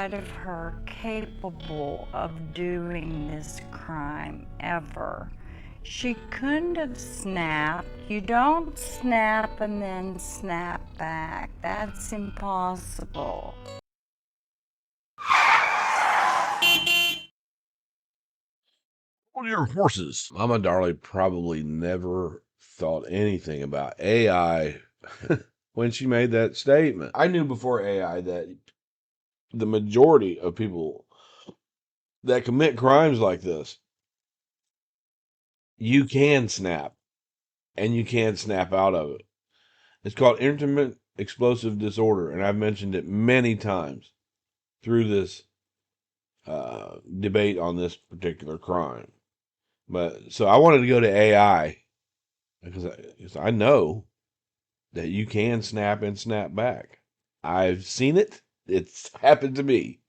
side of her capable of doing this crime ever. She couldn't have snapped. You don't snap and then snap back. That's impossible. Hold your horses. Mama Darlie probably never thought anything about AI when she made that statement. I knew before AI that the majority of people that commit crimes like this, you can snap and you can snap out of it. It's called intermittent explosive disorder, and I've mentioned it many times through this debate on this particular crime. But so I wanted to go to AI because I know that you can snap and snap back. I've seen it. It's happened to me.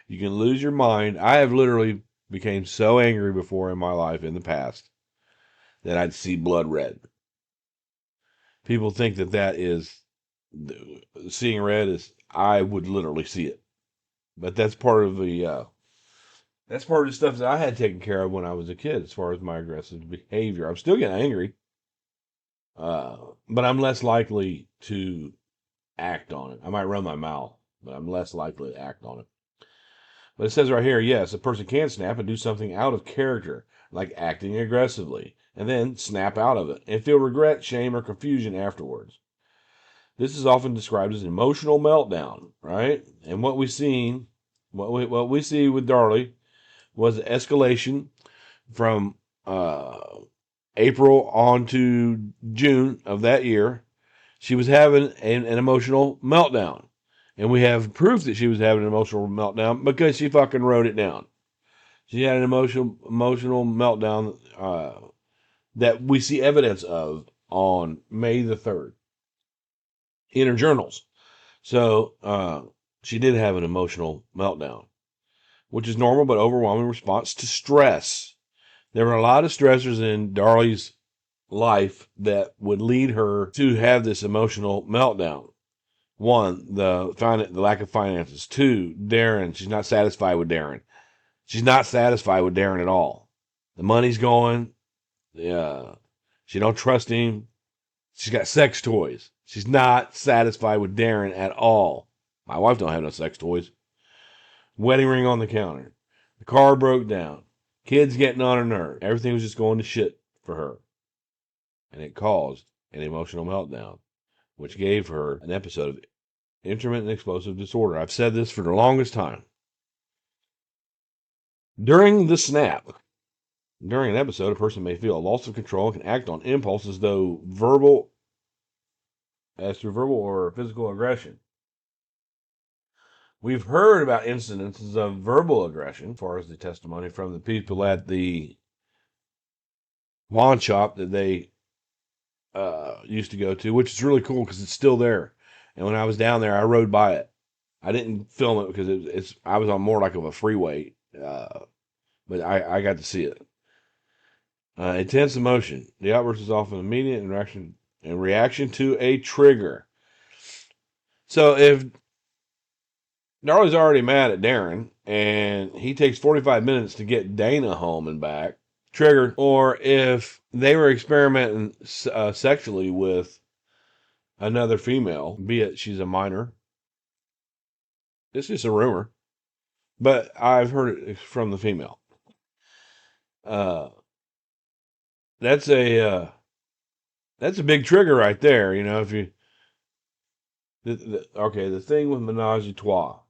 You can lose your mind. I have literally became so angry before in my life in the past that I'd see blood red. People think that is seeing red is I would literally see it, but that's part of the stuff that I had taken care of when I was a kid as far as my aggressive behavior. I'm still getting angry, but I'm less likely to act on it. I might run my mouth, but I'm less likely to act on it. But it says right here, yes, a person can snap and do something out of character, like acting aggressively, and then snap out of it and feel regret, shame, or confusion afterwards. This is often described as an emotional meltdown, right? And what we see with Darlie was escalation from April on to June of that year. She was having an emotional meltdown. And we have proof that she was having an emotional meltdown because she fucking wrote it down. She had an emotional meltdown that we see evidence of on May the 3rd in her journals. So she did have an emotional meltdown, which is normal but overwhelming response to stress. There were a lot of stressors in Darlie's life that would lead her to have this emotional meltdown. One, the lack of finances. Two, Darren. She's not satisfied with Darren. She's not satisfied with Darren at all. The money's going. She don't trust him. She's got sex toys. She's not satisfied with Darren at all. My wife don't have no sex toys. Wedding ring on the counter. The car broke down. Kids getting on her nerves. Everything was just going to shit for her. And it caused an emotional meltdown, which gave her an episode of intermittent explosive disorder. I've said this for the longest time. During an episode, a person may feel a loss of control and can act on impulse as through verbal or physical aggression. We've heard about incidences of verbal aggression, as far as the testimony from the people at the pawn shop that they used to go to, which is really cool because it's still there. And when I was down there, I rode by it. I didn't film it because I was on more like of a freeway, but I got to see it. Intense emotion. The outburst is often immediate in reaction to a trigger. So if Darlie's already mad at Darren and he takes 45 minutes to get Dana home and back, triggered, or if they were experimenting sexually with another female, be it she's a minor, it's just a rumor, but I've heard it from the female. That's a big trigger right there. You know, if you the thing with menage a trois,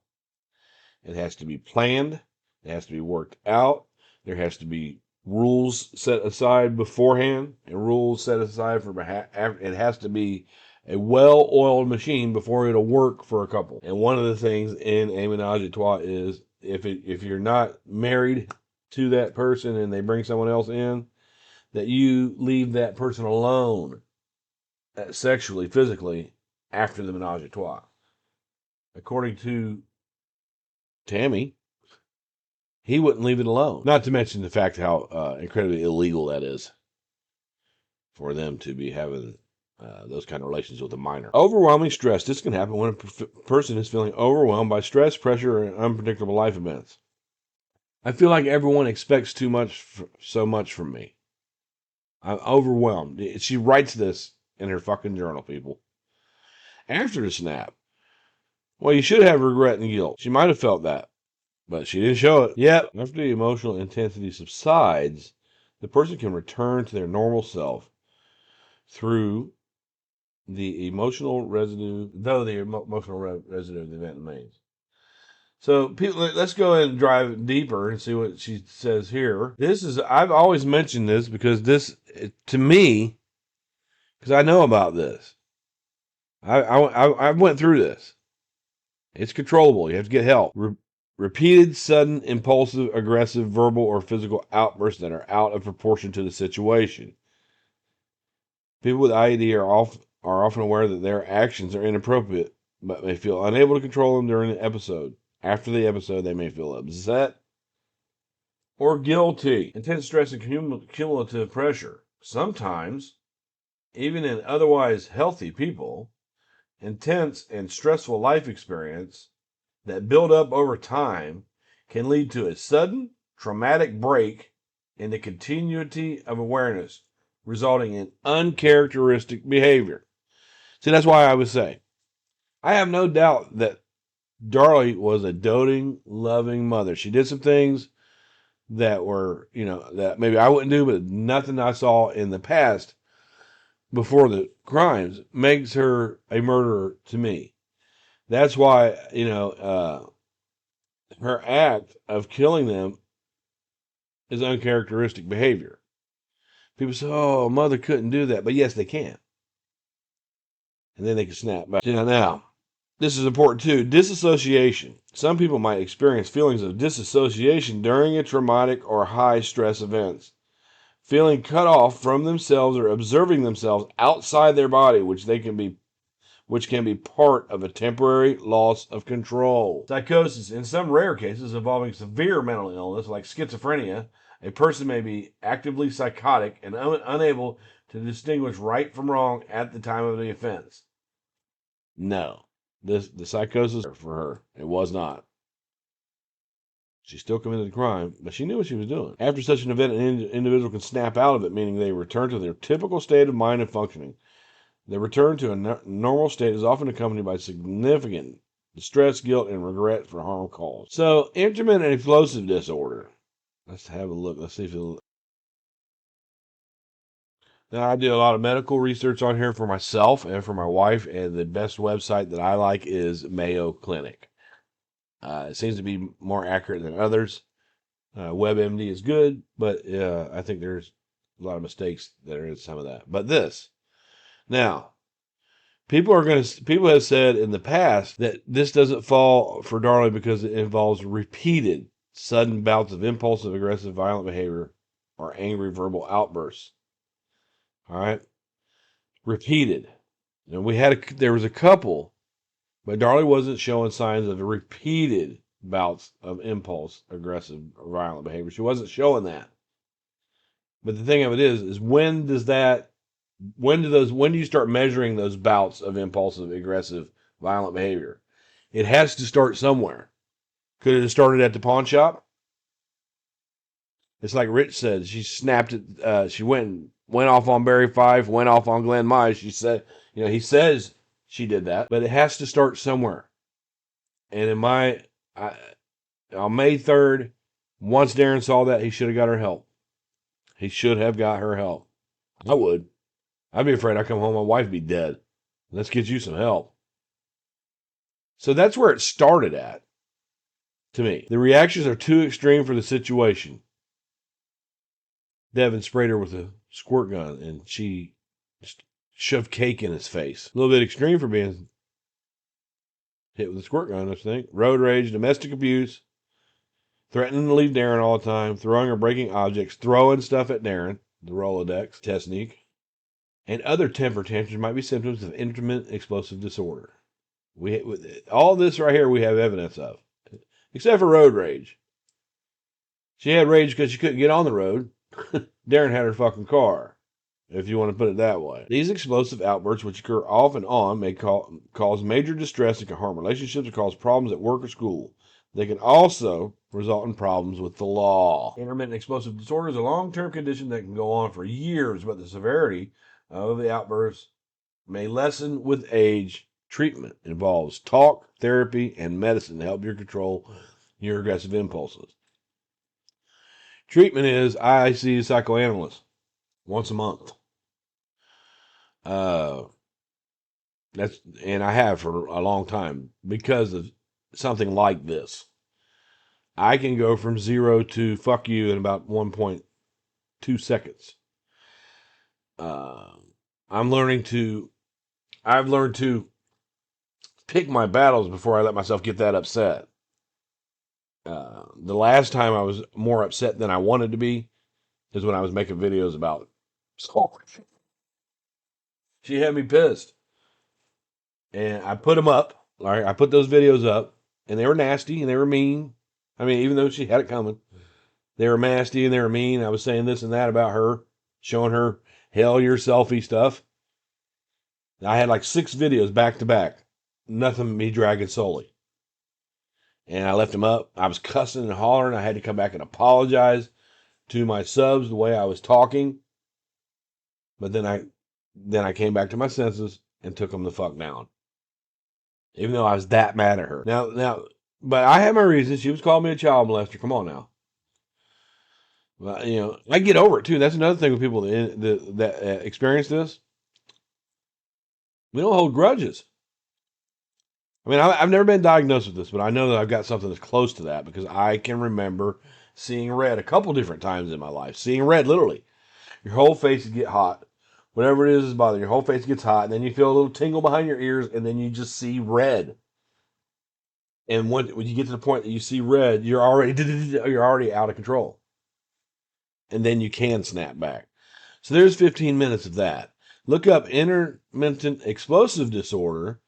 it has to be planned, it has to be worked out, there has to be rules set aside beforehand and rules set aside for it has to be a well-oiled machine before it'll work for a couple. And one of the things in a menage a trois is if you're not married to that person and they bring someone else in, that you leave that person alone sexually, physically, after the menage a trois. According to Tammy, he wouldn't leave it alone. Not to mention the fact how incredibly illegal that is for them to be having those kind of relations with a minor. Overwhelming stress. This can happen when a person is feeling overwhelmed by stress, pressure, and unpredictable life events. I feel like everyone expects so much from me. I'm overwhelmed. She writes this in her fucking journal, people. After the snap, well, you should have regret and guilt. She might have felt that, but she didn't show it. Yep. After the emotional intensity subsides, the person can return to their normal self through the emotional residue, though the emotional residue of the event remains. So, people, let's go ahead and drive deeper and see what she says here. I've always mentioned this because to me, because I know about this. I went through this. It's controllable. You have to get help. Repeated, sudden, impulsive, aggressive, verbal, or physical outbursts that are out of proportion to the situation. People with IED are often aware that their actions are inappropriate, but may feel unable to control them during the episode. After the episode, they may feel upset or guilty. Intense stress and cumulative pressure. Sometimes, even in otherwise healthy people, intense and stressful life experience that build up over time can lead to a sudden traumatic break in the continuity of awareness, resulting in uncharacteristic behavior. See, that's why I would say, I have no doubt that Darlie was a doting, loving mother. She did some things that were, that maybe I wouldn't do, but nothing I saw in the past before the crimes makes her a murderer to me. That's why, her act of killing them is uncharacteristic behavior. People say, oh, mother couldn't do that. But yes, they can. And then they can snap back. Now, this is important too. Disassociation. Some people might experience feelings of disassociation during a traumatic or high stress events. Feeling cut off from themselves or observing themselves outside their body, which can be part of a temporary loss of control. Psychosis. In some rare cases involving severe mental illness like schizophrenia, a person may be actively psychotic and unable to distinguish right from wrong at the time of the offense. No. The psychosis for her. It was not. She still committed the crime, but she knew what she was doing. After such an event, an individual can snap out of it, meaning they return to their typical state of mind and functioning. The return to a normal state is often accompanied by significant distress, guilt, and regret for harm caused. So, intermittent and explosive disorder. Let's have a look. Let's see if it'll... Now, I do a lot of medical research on here for myself and for my wife, and the best website that I like is Mayo Clinic. It seems to be more accurate than others. WebMD is good, but I think there's a lot of mistakes that are in some of that. But now, people have said in the past that this doesn't fall for Darlie because it involves repeated sudden bouts of impulsive, aggressive, violent behavior or angry verbal outbursts. All right, repeated. And there was a couple, but Darlie wasn't showing signs of repeated bouts of impulse, aggressive, or violent behavior. She wasn't showing that. But the thing of it is when do you start measuring those bouts of impulsive, aggressive, violent behavior? It has to start somewhere. Could it have started at the pawn shop? It's like Rich said. She snapped it. She went off on Barry Fife, went off on Glenn Mize. She said, he says she did that, but it has to start somewhere. And on May 3rd, once Darren saw that, he should have got her help. He should have got her help. I would. I'd be afraid I come home, my wife be dead. Let's get you some help. So that's where it started at, to me. The reactions are too extreme for the situation. Devin sprayed her with a squirt gun, and she shoved cake in his face. A little bit extreme for being hit with a squirt gun, I think. Road rage, domestic abuse, threatening to leave Darren all the time, throwing or breaking objects, throwing stuff at Darren, the Rolodex technique, and other temper tantrums might be symptoms of intermittent explosive disorder. All this right here we have evidence of, except for road rage. She had rage because she couldn't get on the road. Darren had her fucking car. if you want to put it that way. These explosive outbursts, which occur off and on, may cause major distress and can harm relationships or cause problems at work or school. They can also result in problems with the law. Intermittent explosive disorder is a long-term condition that can go on for years, but the severity of the outbursts may lessen with age. Treatment involves talk, therapy, and medicine to help you control your aggressive impulses. Treatment is I see a psychoanalyst once a month. And I have for a long time because of something like this. I can go from 0 to fuck you in about 1.2 seconds. I've learned to pick my battles before I let myself get that upset. The last time I was more upset than I wanted to be is when I was making videos about stalking. She had me pissed. And I put them up. All right, I put those videos up, and they were nasty and they were mean. I mean, even though she had it coming, they were nasty and they were mean. I was saying this and that about her, showing her hell your selfie stuff. I had like 6 videos back to back, nothing me dragging solely. And I left them up. I was cussing and hollering. I had to come back and apologize to my subs the way I was talking. But then I came back to my senses and took them the fuck down. Even though I was that mad at her. Now, but I had my reasons. She was calling me a child molester. Come on now. Well, I get over it too. That's another thing with people that experience this. We don't hold grudges. I mean, I've never been diagnosed with this, but I know that I've got something that's close to that because I can remember seeing red a couple different times in my life. Seeing red, literally. Your whole face would get hot. Whatever it is bothering your whole face gets hot, and then you feel a little tingle behind your ears, and then you just see red. And when you get to the point that you see red, you're already out of control. And then you can snap back. So there's 15 minutes of that. Look up intermittent explosive disorder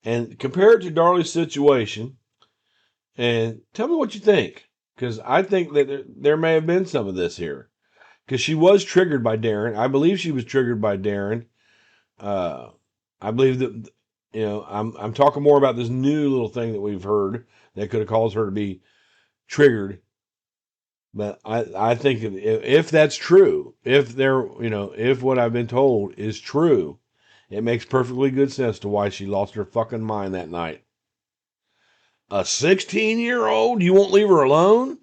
and compare it to Darlie's situation and tell me what you think. Because I think that there may have been some of this here. Because she was triggered by Darren. I believe she was triggered by Darren. I believe that, I'm talking more about this new little thing that we've heard that could have caused her to be triggered. But I think if that's true, if what I've been told is true, it makes perfectly good sense to why she lost her fucking mind that night. A 16-year-old? You won't leave her alone?